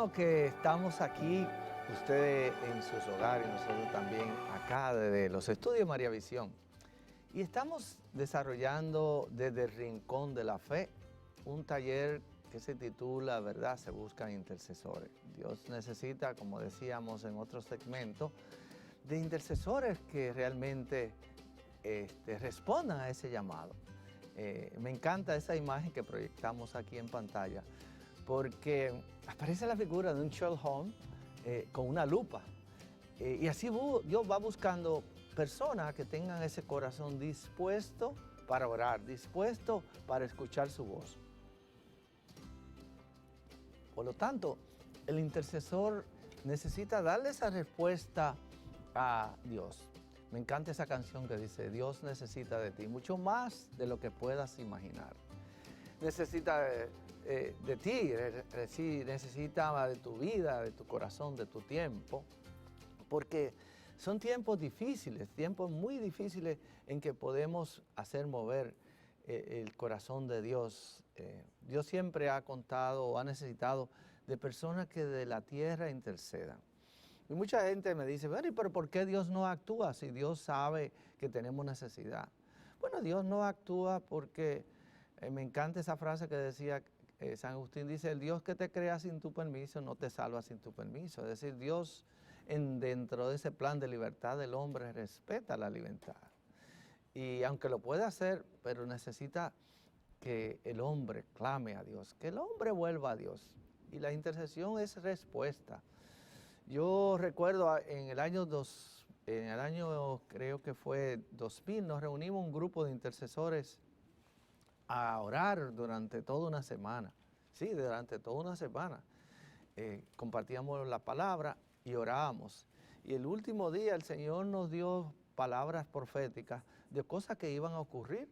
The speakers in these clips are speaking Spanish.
bueno que estamos aquí, ustedes en sus hogares y nosotros también acá desde los estudios María Visión. Y estamos desarrollando desde el Rincón de la Fe un taller que se titula, ¿verdad? Se buscan intercesores. Dios necesita, como decíamos en otro segmento, de intercesores que realmente respondan a ese llamado. Me encanta esa imagen que proyectamos aquí en pantalla, porque aparece la figura de un Sherlock Holmes con una lupa. Y así Dios va buscando personas que tengan ese corazón dispuesto para orar, dispuesto para escuchar su voz. Por lo tanto, el intercesor necesita darle esa respuesta a Dios. Me encanta esa canción que dice, Dios necesita de ti, mucho más de lo que puedas imaginar. Necesita de ti, necesita de tu vida, de tu corazón, de tu tiempo, porque son tiempos difíciles, tiempos muy difíciles en que podemos hacer mover el corazón de Dios. Dios siempre ha contado o ha necesitado de personas que de la tierra intercedan. Y mucha gente me dice, pero ¿por qué Dios no actúa si Dios sabe que tenemos necesidad? Bueno, Dios no actúa porque me encanta esa frase que decía San Agustín, dice, el Dios que te crea sin tu permiso no te salva sin tu permiso. Es decir, Dios dentro de ese plan de libertad del hombre respeta la libertad. Y aunque lo puede hacer, pero necesita que el hombre clame a Dios, que el hombre vuelva a Dios. Y la intercesión es respuesta. Yo recuerdo en el año creo que fue 2000, nos reunimos un grupo de intercesores a orar durante toda una semana. Sí, durante toda una semana. Compartíamos la palabra y orábamos. Y el último día el Señor nos dio palabras proféticas de cosas que iban a ocurrir.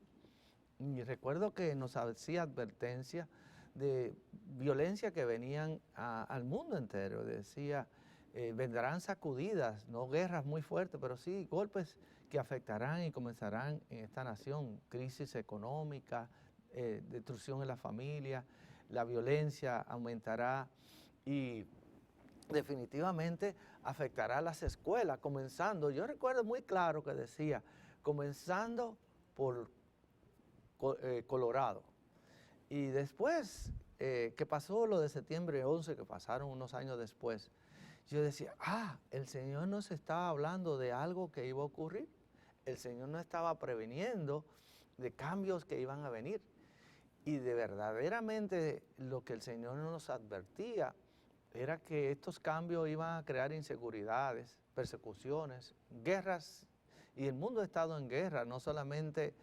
Y recuerdo que nos hacía advertencia de violencia que venían al mundo entero. Decía, vendrán sacudidas, no guerras muy fuertes, pero sí golpes que afectarán y comenzarán en esta nación. Crisis económica, destrucción en la familia, la violencia aumentará y definitivamente afectará a las escuelas, comenzando, yo recuerdo muy claro que decía, comenzando por Colorado. Y después que pasó lo de septiembre 11, que pasaron unos años después, yo decía, el Señor nos estaba hablando de algo que iba a ocurrir. El Señor nos estaba previniendo de cambios que iban a venir. Y de verdaderamente lo que el Señor nos advertía era que estos cambios iban a crear inseguridades, persecuciones, guerras, y el mundo ha estado en guerra, no solamente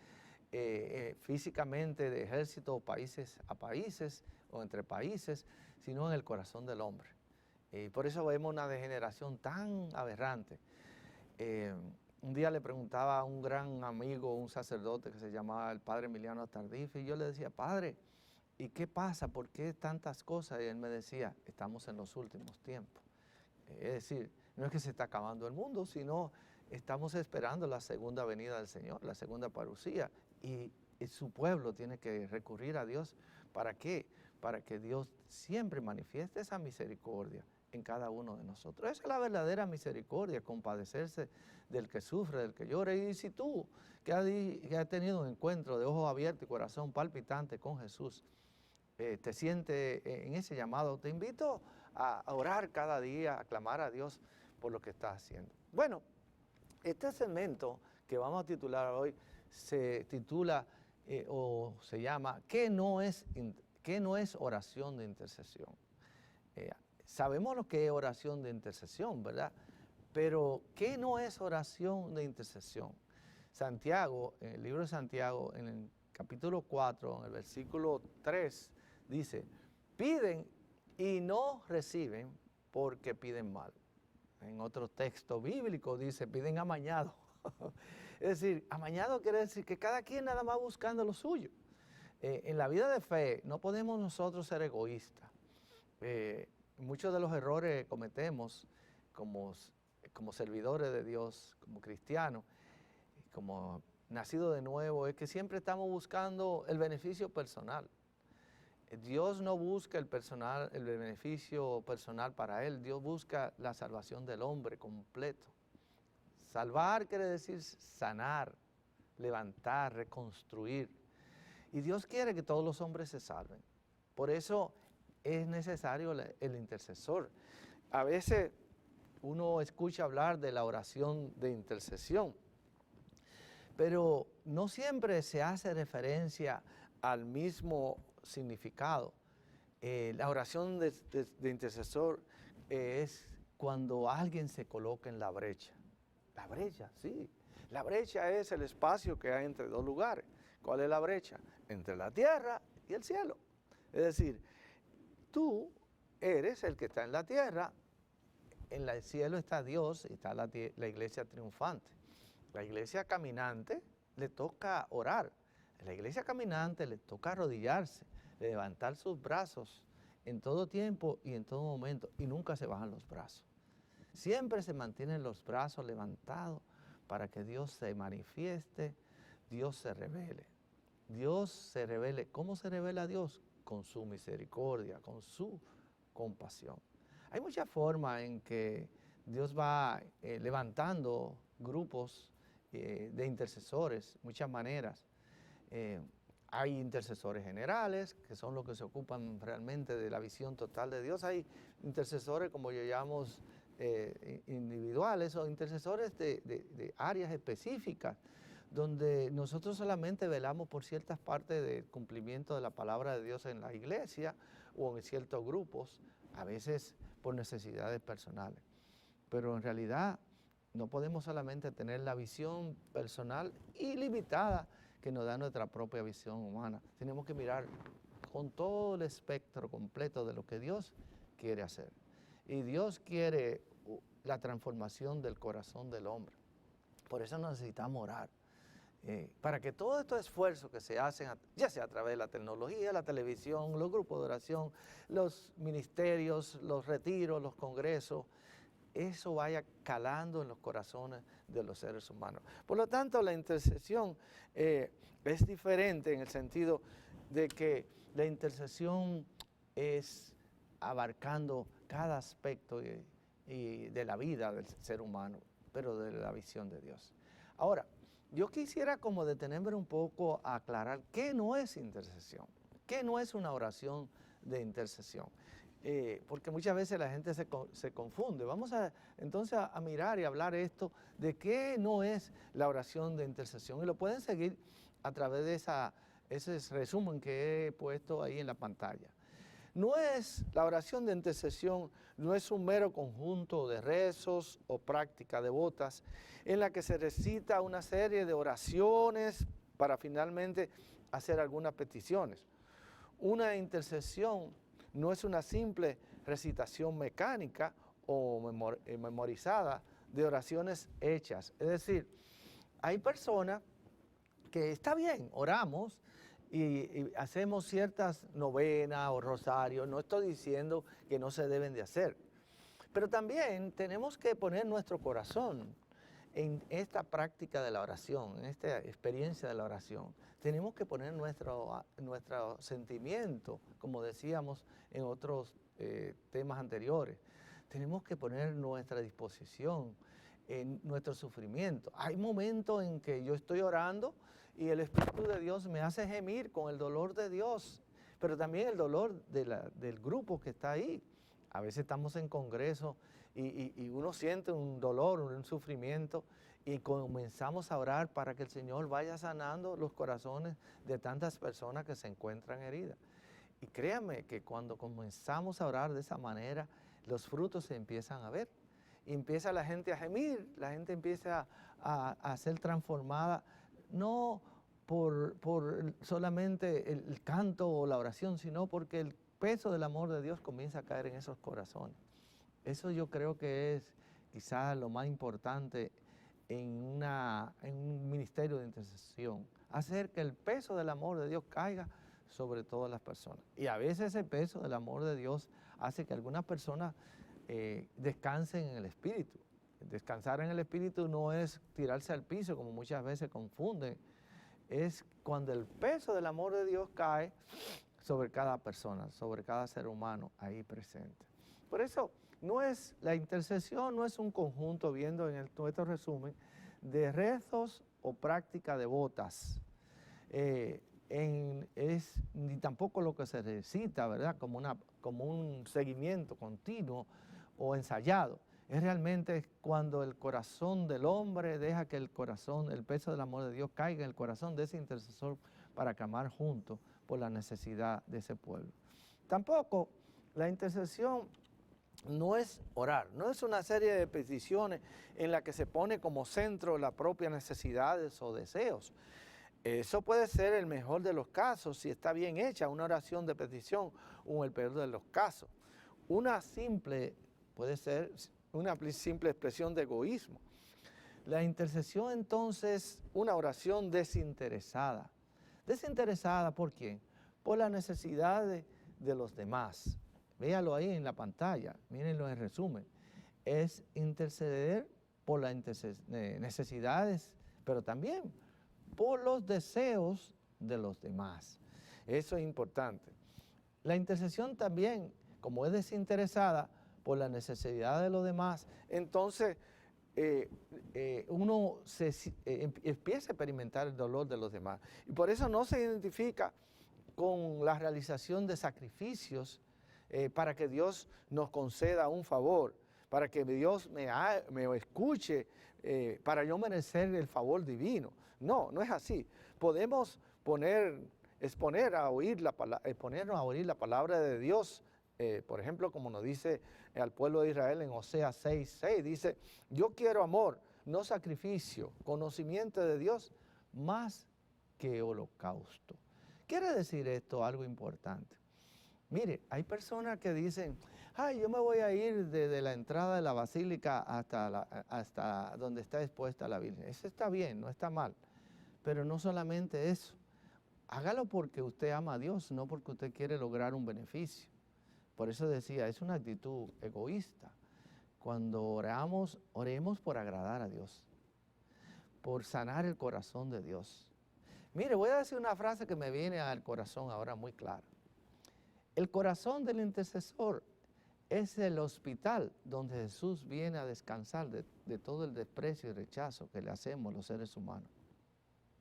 físicamente de ejércitos países a países o entre países, sino en el corazón del hombre. Por eso vemos una degeneración tan aberrante. Un día le preguntaba a un gran amigo, un sacerdote que se llamaba el padre Emiliano Tardif, y yo le decía, padre, ¿y qué pasa? ¿Por qué tantas cosas? Y él me decía, estamos en los últimos tiempos. Es decir, no es que se está acabando el mundo, sino estamos esperando la segunda venida del Señor, la segunda parucía, y su pueblo tiene que recurrir a Dios. ¿Para qué? Para que Dios siempre manifieste esa misericordia en cada uno de nosotros. Esa es la verdadera misericordia, compadecerse del que sufre, del que llora. Y si tú, que has tenido un encuentro de ojos abiertos y corazón palpitante con Jesús, te sientes en ese llamado, te invito a orar cada día, a clamar a Dios por lo que estás haciendo. Bueno, este segmento que vamos a titular hoy se titula o se llama ¿Qué no es oración de intercesión? Sabemos lo que es oración de intercesión, ¿verdad? Pero ¿qué no es oración de intercesión? Santiago, en el libro de Santiago, en el capítulo 4, en el versículo 3, dice, piden y no reciben porque piden mal. En otro texto bíblico dice, piden amañado. Es decir, amañado quiere decir que cada quien nada más buscando lo suyo. En la vida de fe no podemos nosotros ser egoístas. Muchos de los errores que cometemos como servidores de Dios, como cristianos, como nacidos de nuevo, es que siempre estamos buscando el beneficio personal. Dios no busca el beneficio personal para él. Dios busca la salvación del hombre completo. Salvar quiere decir sanar, levantar, reconstruir. Y Dios quiere que todos los hombres se salven. Por eso es necesario el intercesor. A veces uno escucha hablar de la oración de intercesión, pero no siempre se hace referencia al mismo significado. La oración de intercesor es cuando alguien se coloca en la brecha. La brecha, sí. La brecha es el espacio que hay entre dos lugares. ¿Cuál es la brecha? Entre la tierra y el cielo. Es decir, tú eres el que está en la tierra, en el cielo está Dios y está la iglesia triunfante. La iglesia caminante le toca orar. A la iglesia caminante le toca arrodillarse, levantar sus brazos en todo tiempo y en todo momento, y nunca se bajan los brazos. Siempre se mantienen los brazos levantados para que Dios se manifieste, Dios se revele. Dios se revele. ¿Cómo se revela Dios? Con su misericordia, con su compasión. Hay muchas formas en que Dios va levantando grupos de intercesores, muchas maneras. Hay intercesores generales, que son los que se ocupan realmente de la visión total de Dios. Hay intercesores, como yo llamo, individuales o intercesores de áreas específicas, donde nosotros solamente velamos por ciertas partes del cumplimiento de la palabra de Dios en la iglesia o en ciertos grupos, a veces por necesidades personales. Pero en realidad no podemos solamente tener la visión personal ilimitada que nos da nuestra propia visión humana. Tenemos que mirar con todo el espectro completo de lo que Dios quiere hacer. Y Dios quiere la transformación del corazón del hombre. Por eso necesitamos orar. Para que todos estos esfuerzos que se hacen, ya sea a través de la tecnología, la televisión, los grupos de oración, los ministerios, los retiros, los congresos, eso vaya calando en los corazones de los seres humanos. Por lo tanto, la intercesión es diferente en el sentido de que la intercesión es abarcando cada aspecto de la vida del ser humano, pero de la visión de Dios. Ahora, yo quisiera como detenerme un poco a aclarar qué no es intercesión, qué no es una oración de intercesión. Porque muchas veces la gente se confunde. Vamos entonces a mirar y hablar esto de qué no es la oración de intercesión. Y lo pueden seguir a través de ese resumen que he puesto ahí en la pantalla. La oración de intercesión no es un mero conjunto de rezos o prácticas devotas en la que se recita una serie de oraciones para finalmente hacer algunas peticiones. Una intercesión no es una simple recitación mecánica o memorizada de oraciones hechas. Es decir, hay personas que está bien, oramos y hacemos ciertas novenas o rosarios. No estoy diciendo que no se deben de hacer, pero también tenemos que poner nuestro corazón en esta práctica de la oración, en esta experiencia de la oración. Tenemos que poner nuestro sentimiento, como decíamos en otros temas anteriores. Tenemos que poner nuestra disposición en nuestro sufrimiento. Hay momentos en que yo estoy orando y el Espíritu de Dios me hace gemir con el dolor de Dios, pero también el dolor del grupo que está ahí. A veces estamos en congreso y uno siente un dolor, un sufrimiento, y comenzamos a orar para que el Señor vaya sanando los corazones de tantas personas que se encuentran heridas. Y créanme que cuando comenzamos a orar de esa manera, los frutos se empiezan a ver. Y empieza la gente a gemir, la gente empieza a ser transformada, no por solamente el canto o la oración, sino porque el peso del amor de Dios comienza a caer en esos corazones. Eso yo creo que es quizás lo más importante en un ministerio de intercesión, hacer que el peso del amor de Dios caiga sobre todas las personas. Y a veces ese peso del amor de Dios hace que algunas personas descansen en el Espíritu. Descansar en el Espíritu no es tirarse al piso, como muchas veces confunden. Es cuando el peso del amor de Dios cae sobre cada persona, sobre cada ser humano ahí presente. Por eso, la intercesión no es un conjunto, viendo en nuestro resumen, de rezos o prácticas devotas, ni tampoco lo que se recita, ¿verdad?, como un seguimiento continuo o ensayado. Es realmente cuando el corazón del hombre deja que el peso del amor de Dios caiga en el corazón de ese intercesor para clamar juntos por la necesidad de ese pueblo. Tampoco la intercesión no es orar, no es una serie de peticiones en la que se pone como centro las propias necesidades o deseos. Eso puede ser el mejor de los casos si está bien hecha, una oración de petición, o el peor de los casos. Puede ser una simple expresión de egoísmo. La intercesión entonces, una oración desinteresada. ¿Desinteresada por quién? Por las necesidades de los demás. Véalo ahí en la pantalla, mírenlo en resumen. Es interceder por las necesidades, pero también por los deseos de los demás. Eso es importante. La intercesión también, como es desinteresada por la necesidad de los demás, entonces uno empieza a experimentar el dolor de los demás. Y por eso no se identifica con la realización de sacrificios para que Dios nos conceda un favor, para que Dios me escuche, para yo merecer el favor divino. No, no es así. Podemos exponernos a oír la palabra de Dios, por ejemplo, como nos dice al pueblo de Israel en Oseas 6:6, dice: yo quiero amor, no sacrificio, conocimiento de Dios más que holocausto. Quiere decir esto algo importante. Mire, hay personas que dicen: ay, yo me voy a ir desde la entrada de la basílica hasta donde está expuesta la Virgen. Eso está bien, no está mal. Pero no solamente eso. Hágalo porque usted ama a Dios, no porque usted quiere lograr un beneficio. Por eso decía, es una actitud egoísta. Cuando oramos, oremos por agradar a Dios, por sanar el corazón de Dios. Mire, voy a decir una frase que me viene al corazón ahora muy clara. El corazón del intercesor es el hospital donde Jesús viene a descansar de todo el desprecio y rechazo que le hacemos los seres humanos.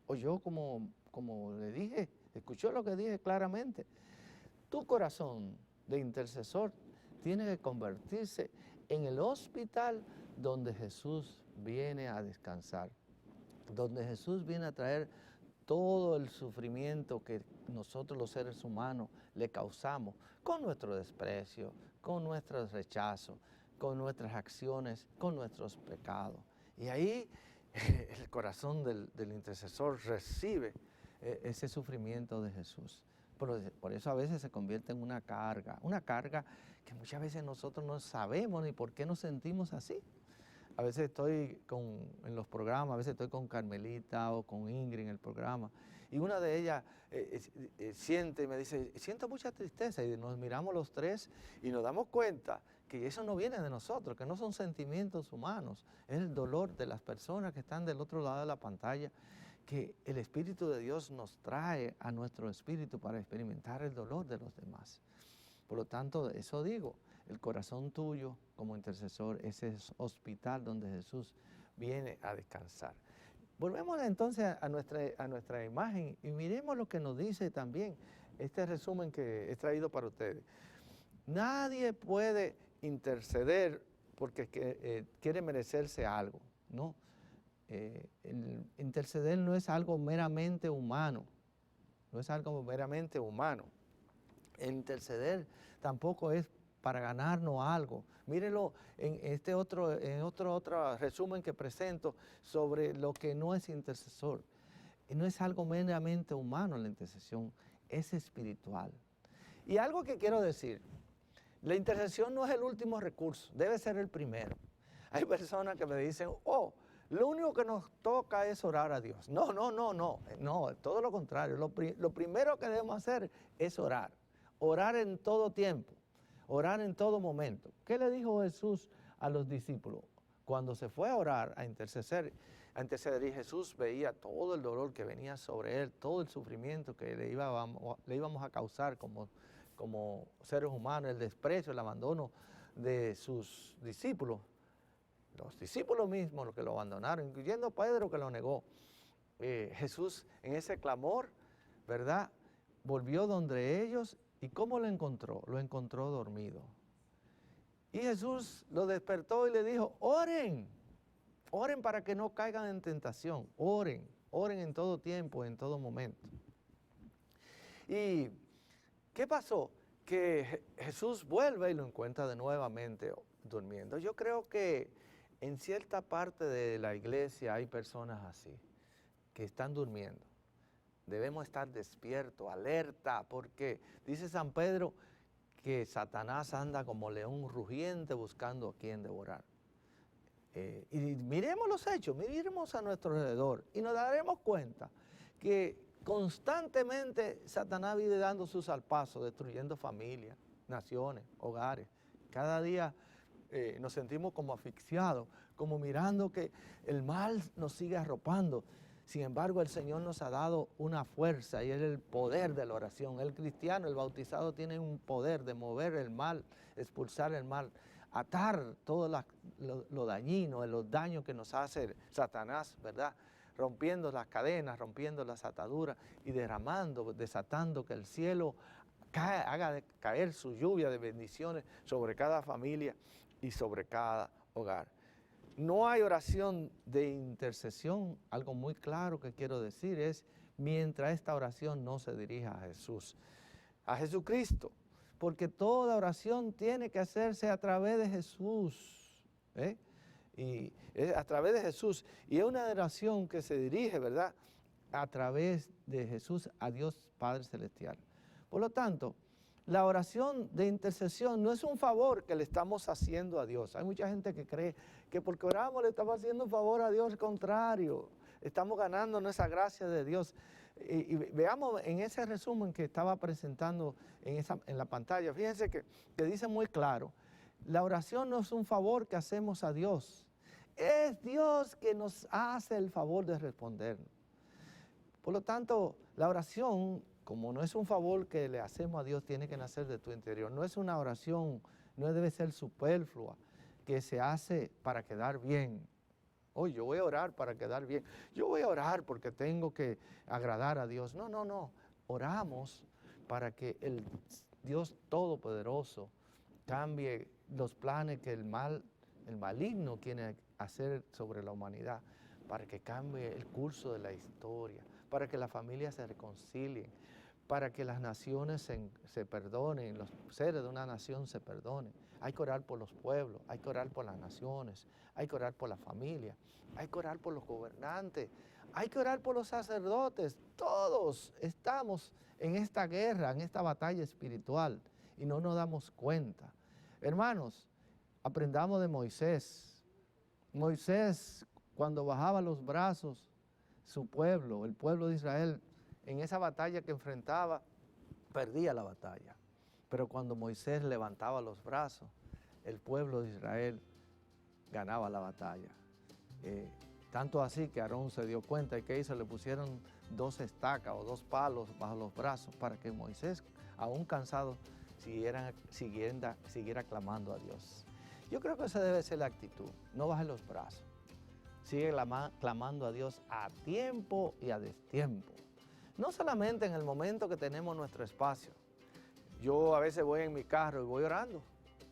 O yo, como le dije, escuchó lo que dije claramente. Tu corazón de intercesor tiene que convertirse en el hospital donde Jesús viene a descansar, donde Jesús viene a traer todo el sufrimiento que nosotros los seres humanos le causamos con nuestro desprecio, con nuestros rechazos, con nuestras acciones, con nuestros pecados. Y ahí el corazón del intercesor recibe ese sufrimiento de Jesús. Por eso a veces se convierte en una carga que muchas veces nosotros no sabemos ni por qué nos sentimos así. A veces estoy en los programas, a veces estoy con Carmelita o con Ingrid en el programa, y una de ellas siente y me dice: siento mucha tristeza, y nos miramos los tres y nos damos cuenta que eso no viene de nosotros, que no son sentimientos humanos, es el dolor de las personas que están del otro lado de la pantalla, que el Espíritu de Dios nos trae a nuestro espíritu para experimentar el dolor de los demás. Por lo tanto, eso digo, el corazón tuyo como intercesor es ese hospital donde Jesús viene a descansar. Volvemos entonces a nuestra imagen y miremos lo que nos dice también este resumen que he traído para ustedes. Nadie puede interceder porque quiere merecerse algo, ¿no? El interceder no es algo meramente humano, no es algo meramente humano. El interceder tampoco es para ganarnos algo. Mírenlo en otro resumen que presento sobre lo que no es intercesor. No es algo meramente humano la intercesión, es espiritual. Y algo que quiero decir, la intercesión no es el último recurso, debe ser el primero. Hay personas que me dicen: oh, lo único que nos toca es orar a Dios. No, todo lo contrario. Lo primero que debemos hacer es orar. Orar en todo tiempo, orar en todo momento. ¿Qué le dijo Jesús a los discípulos? Cuando se fue a orar, a interceder, antecedería, Jesús veía todo el dolor que venía sobre él, todo el sufrimiento que le íbamos a causar como seres humanos, el desprecio, el abandono de sus discípulos. Los discípulos mismos los que lo abandonaron, incluyendo Pedro que lo negó. Jesús en ese clamor, ¿verdad?, volvió donde ellos, y ¿cómo lo encontró? Lo encontró dormido. Y Jesús lo despertó y le dijo, oren, oren para que no caigan en tentación, oren, oren en todo tiempo, en todo momento. ¿Y qué pasó? Que Jesús vuelve y lo encuentra de nuevamente durmiendo. Yo creo que en cierta parte de la iglesia hay personas así, que están durmiendo. Debemos estar despiertos, alerta, porque dice San Pedro que Satanás anda como león rugiente buscando a quien devorar. Y miremos los hechos, miremos a nuestro alrededor y nos daremos cuenta que constantemente Satanás vive dando sus salpazos, destruyendo familias, naciones, hogares. Cada día nos sentimos como asfixiados, como mirando que el mal nos sigue arropando. Sin embargo, el Señor nos ha dado una fuerza y es el poder de la oración. El cristiano, el bautizado, tiene un poder de mover el mal, expulsar el mal, atar todo lo dañino, los daños que nos hace Satanás, ¿verdad?, rompiendo las cadenas, rompiendo las ataduras y derramando, desatando que el cielo haga caer su lluvia de bendiciones sobre cada familia y sobre cada hogar. No hay oración de intercesión. Algo muy claro que quiero decir es, mientras esta oración no se dirija a Jesús, a Jesucristo, porque toda oración tiene que hacerse a través de Jesús, y es a través de Jesús, y es una oración que se dirige, ¿verdad?, a través de Jesús a Dios Padre Celestial. Por lo tanto, la oración de intercesión no es un favor que le estamos haciendo a Dios. Hay mucha gente que cree que porque oramos le estamos haciendo un favor a Dios, al contrario, estamos ganando esa gracia de Dios. Y veamos en ese resumen que estaba presentando en la pantalla, fíjense que dice muy claro, la oración no es un favor que hacemos a Dios, es Dios que nos hace el favor de respondernos. Por lo tanto, la oración, como no es un favor que le hacemos a Dios, tiene que nacer de tu interior. No es una oración, no debe ser superflua, que se hace para quedar bien. Oye, yo voy a orar para quedar bien. Yo voy a orar porque tengo que agradar a Dios. No, no, no. Oramos para que el Dios Todopoderoso cambie los planes que el maligno quiere hacer sobre la humanidad, para que cambie el curso de la historia, para que las familias se reconcilien, para que las naciones se perdonen, los seres de una nación se perdonen. Hay que orar por los pueblos, hay que orar por las naciones, hay que orar por la familia, hay que orar por los gobernantes, hay que orar por los sacerdotes. Todos estamos en esta guerra, en esta batalla espiritual y no nos damos cuenta. Hermanos, aprendamos de Moisés. Moisés, cuando bajaba los brazos, su pueblo, el pueblo de Israel, en esa batalla que enfrentaba, perdía la batalla. Pero cuando Moisés levantaba los brazos, el pueblo de Israel ganaba la batalla. Tanto así que Aarón se dio cuenta y que hizo, le pusieron 2 estacas o 2 palos bajo los brazos para que Moisés, aún cansado, siguiera clamando a Dios. Yo creo que esa debe ser la actitud, no baje los brazos. Sigue clamando a Dios a tiempo y a destiempo. No solamente en el momento que tenemos nuestro espacio. Yo a veces voy en mi carro y voy orando.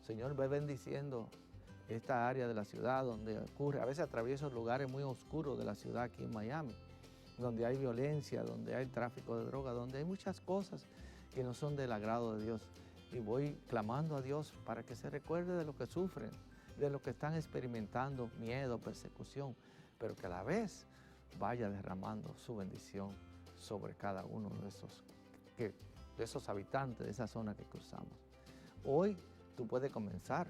Señor, ve bendiciendo esta área de la ciudad donde ocurre. A veces atravieso lugares muy oscuros de la ciudad aquí en Miami, donde hay violencia, donde hay tráfico de droga, donde hay muchas cosas que no son del agrado de Dios. Y voy clamando a Dios para que se recuerde de lo que sufren, de lo que están experimentando, miedo, persecución, pero que a la vez vaya derramando su bendición sobre cada uno de esos habitantes de esa zona que cruzamos. Hoy tú puedes comenzar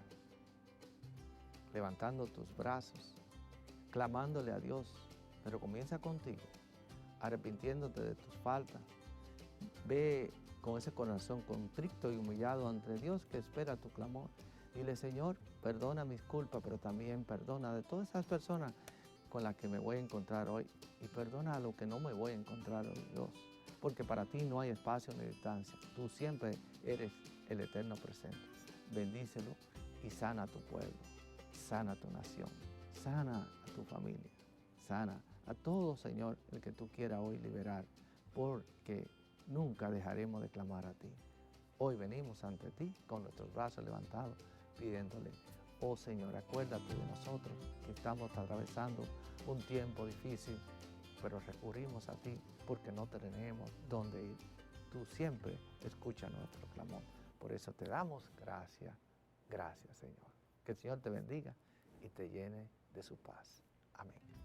levantando tus brazos, clamándole a Dios, pero comienza contigo, arrepintiéndote de tus faltas. Ve con ese corazón contrito y humillado ante Dios que espera tu clamor. Dile, Señor, perdona mis culpas, pero también perdona de todas esas personas con la que me voy a encontrar hoy y perdona a lo que no me voy a encontrar hoy, Dios, porque para ti no hay espacio ni distancia. Tú siempre eres el eterno presente. Bendícelo y sana a tu pueblo, sana a tu nación, sana a tu familia, sana a todo, Señor, el que tú quieras hoy liberar, porque nunca dejaremos de clamar a ti. Hoy venimos ante ti con nuestros brazos levantados, pidiéndole, oh Señor, acuérdate de nosotros que estamos atravesando un tiempo difícil, pero recurrimos a ti porque no tenemos dónde ir. Tú siempre escuchas nuestro clamor. Por eso te damos gracias, gracias Señor. Que el Señor te bendiga y te llene de su paz. Amén.